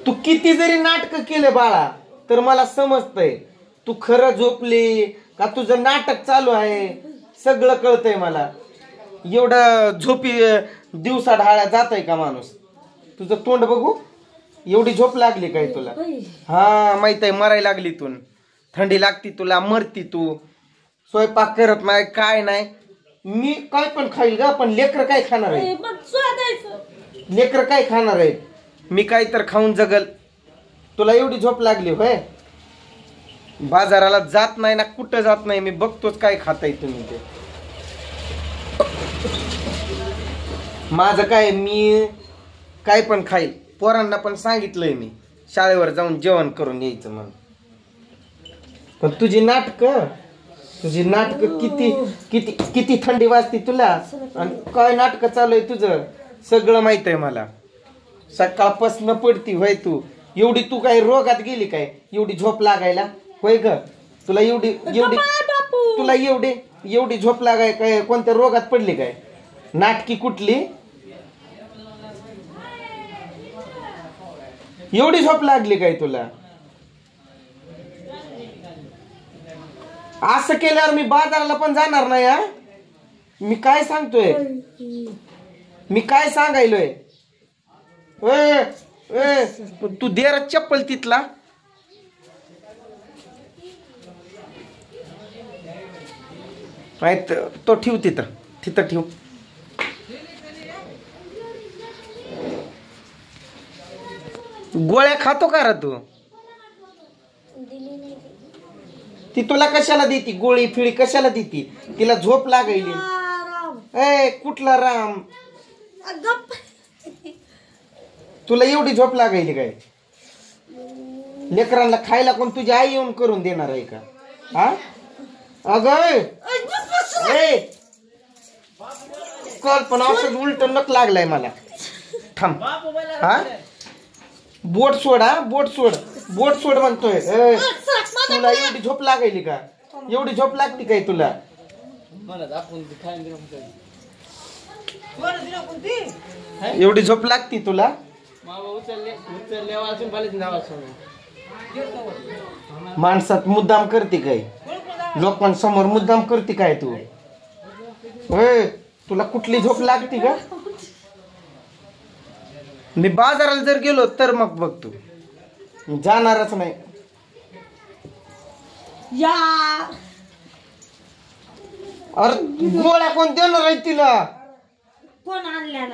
तू किती जरी नाटक केले बाळा तर मला समजतंय तू खरं झोपली का तुझं नाटक चालू आहे सगळं कळतंय मला. एवढं झोपी दिवसा ढाळ्या जातय का माणूस. तुझं तोंड बघू एवढी झोप लागली काय तुला. हा माहित आहे मरायला लागली तू थंडी लागती तुला मरती तू. स्वयंपाक करत नाही काय नाही. मी काय पण खाईल ग पण लेकर काय खाणार आहे. लेकर काय खाणार आहे. मी काय तर खाऊन जगल. तुला एवढी झोप लागली होय. बाजाराला जात नाही ना कुठं जात नाही मी बघतोच काय खाताय तुम्ही ते. माझं काय मी काय पण खाईल. पोरांना पण सांगितलंय मी शाळेवर जाऊन जेवण करून यायचं म्हणून. पण तुझी नाटक किती किती किती थंडी वाजती तुला आणि काय नाटक चालू आहे तुझं सगळं माहित आहे मला. सकाळपासून पडती होय तू. एवढी तू काय रोगात गेली काय एवढी झोप लागायला होय ग. तुला एवढी तुला एवढी झोप लागाय काय कोणत्या रोगात पडली काय. नाटकी कुठली एवढी झोप लागली काय तुला. असं केल्यावर मी बाजाराला पण जाणार नाही. हा मी काय सांगतोय मी काय सांगायलोय. तू देर चप्पल तिथला. तो ठेव तिथं ठेव. गोळ्या खातो का रे तू. ती तुला कशाला देती गोळी फिळी कशाला देती. तिला झोप लागायली. कुठला राम. तुला एवढी झोप लागायली काय. लेकरांना खायला कोण तुझी आई येऊन करून देणार आहे का. हा अगं कल्पना औषध उलट नक लागलाय मला. थांब. हा बोट सोड. हा बोट सोड म्हणतोय. तुला एवढी झोप लागायली का. एवढी झोप लागती काय तुला. एवढी झोप लागती तुला. माणसात मुद्दाम करते काय लोकांसमोर मुद्दाम करते काय तू. तुला कुठली झोप लागती का. मी बाजाराला जर गेलो तर मग बघ तू जाणारच नाही. अरे गोळ्या कोण देणार आहे तिला. कोण आणल्या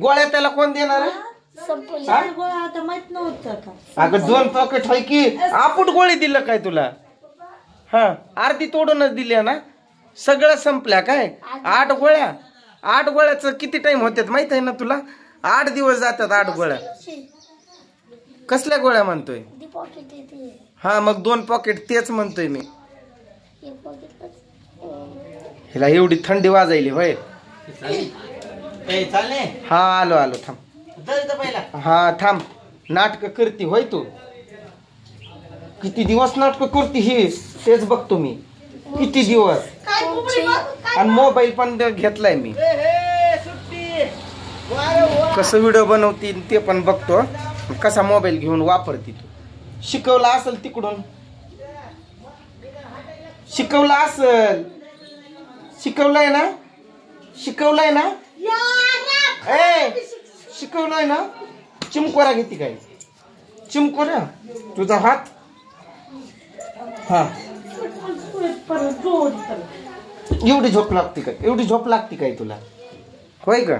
गोळ्या त्याला कोण देणार आहे. माहित नव्हतं का. अगं 2 पॉकेट आहे की आपूट गोळी दिलं काय तुला. हा अर्धी तोडूनच दिली ना. सगळं संपल्या काय. 8 गोळ्या. 8 गोळ्याचं किती टाइम होतात माहित आहे ना तुला. 8 दिवस जातात 8 गोळ्या. कसल्या गोळ्या म्हणतोय. हा मग 2 पॉकेट तेच म्हणतोय मी. हिला एवढी थंडी वाजायली होय. हा आलो थांब. हा थांब. नाटक करती होय तू. किती दिवस नाटक करती ही तेच बघतो मी. किती दिवस. आणि मोबाईल पण घेतलाय मी. कसं व्हिडिओ बनवती ते पण बघतो. कसा मोबाईल घेऊन वापरती तू. शिकवला असेल तिकडून. शिकवला असेल. शिकवलंय ना. शिकवलंय ना. चिमकोरा घेते काय. चिमकोरा तुझा हात. हा एवढी झोप लागते काय. एवढी झोप लागते काय तुला होय का.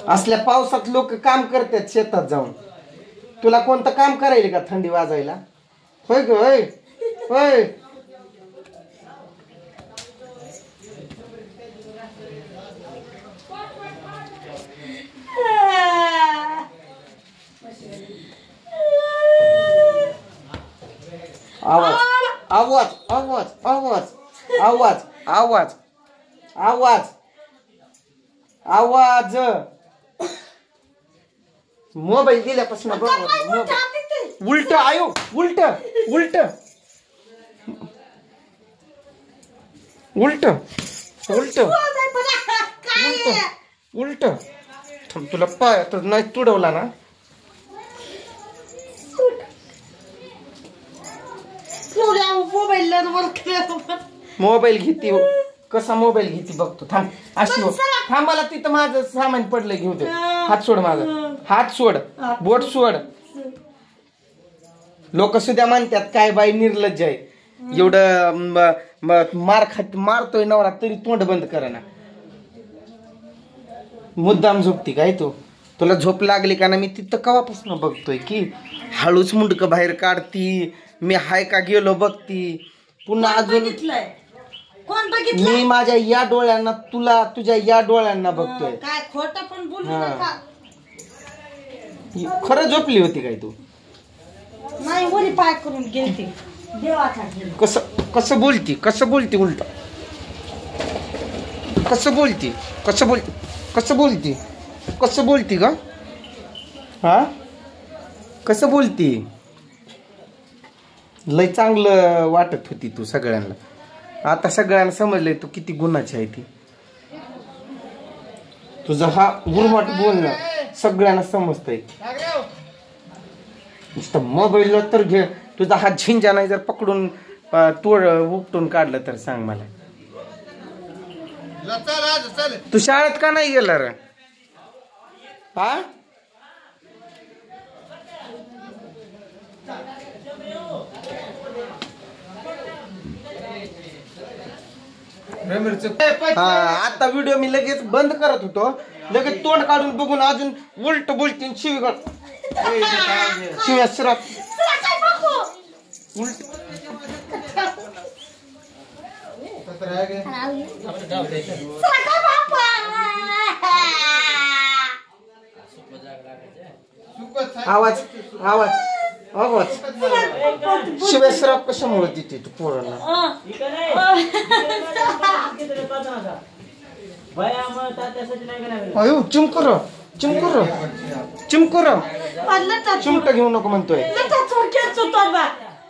असल्या पावसात लोक काम करतात शेतात जाऊन. तुला कोणतं काम करायला का थंडी वाजायला होय ग. होय आवाज आवाज आवाज आवाज आवाज आवाज आवाज आवाज. मोबाईल दिल्यापासून उलट आयो. उलट उलट उलट उलट थांब, तुला पाय तर नाही तुडवला ना. मोबाईल घेते कसा मोबाईल घेते बघतो. थांब अशी हो. थांब, मला तिथं माझं सामान पडलं, घेऊ दे. हात सोड माझा, हात सोड, बोट सोड. लोक सुद्धा म्हणतात काय बाई निर्लज्ज आहे, एवढं मार खात मारतोय नवरा तरी तोंड बंद करा ना. मुद्दाम झोपती काय तू? तुला झोप लागली का ना? मी तिथं कवापासून बघतोय की हळूच मुंडक बाहेर काढती, मी हाय का गेलो बघती, पुन्हा अजून कोण बघितलं? मी माझ्या या डोळ्यांना तुला तुझ्या या डोळ्यांना बघतोय. काय खोटं पण बोलू नका. खरं झोपली होती काय तू? नाही, वरी पाय करून गेलते देवाचा. कसं कसं बोलती, कसं बोलती उलट, कसं बोलती, कसं बोलती, कसं बोलती, कसं बोलती ग? हा, कसं बोलती? लय चांगलं वाटत होती तू सगळ्यांना. आता सगळ्यांना समजलंय तू किती गुणाची आहे ती. तुझा हा गुरमाट बोलणं सगळ्यांना समजतंय. नुसतं मोबाईलला तर घे, तुझा हा झिंजा नाही जर पकडून तोड उपटून काढलं तर सांग मला. तू शाळेत का नाही गेला रे? हा, आता व्हिडिओ मी लगेच बंद करत होतो, लगेच तोंड काढून बघून अजून उलट बोलते. शिवी शिव्या सुरात उलट. आवाज आवाज आवाज शिव्या सुरात कशामुळे देते तू पोरांना? अयो चिमकुर चिमकुर चिमकुर चिमटा घेऊ नको म्हणतोय.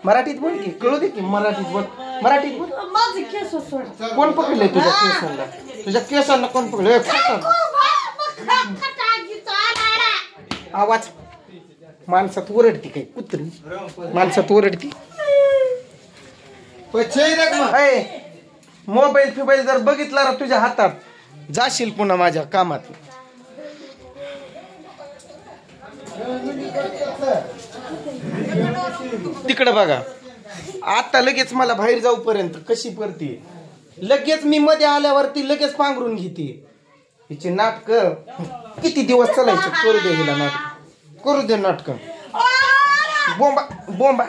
मराठीत बोल की, कळू दे की. मराठीत बोल, मराठीत बोल. माझे केस सोड. कोण पकडले तुझ्या केसांना? तुझ्या केसांना कोण पकडले? आवाज माणसात ओरडती काय कुत्री? माणसात ओरडती. मोबाईल फिबाईल जर बघितला ना तुझ्या हातात, जाशील पुन्हा माझ्या कामात. तिकडे बघा, आता लगेच मला बाहेर जाऊपर्यंत कशी परती, लगेच मी मध्ये आल्यावरती लगेच पांघरून घेते. हिचे नाटक किती दिवस चालायचे? करू दे हिला नाटक, करू दे नाटक. बोंबा बोंबा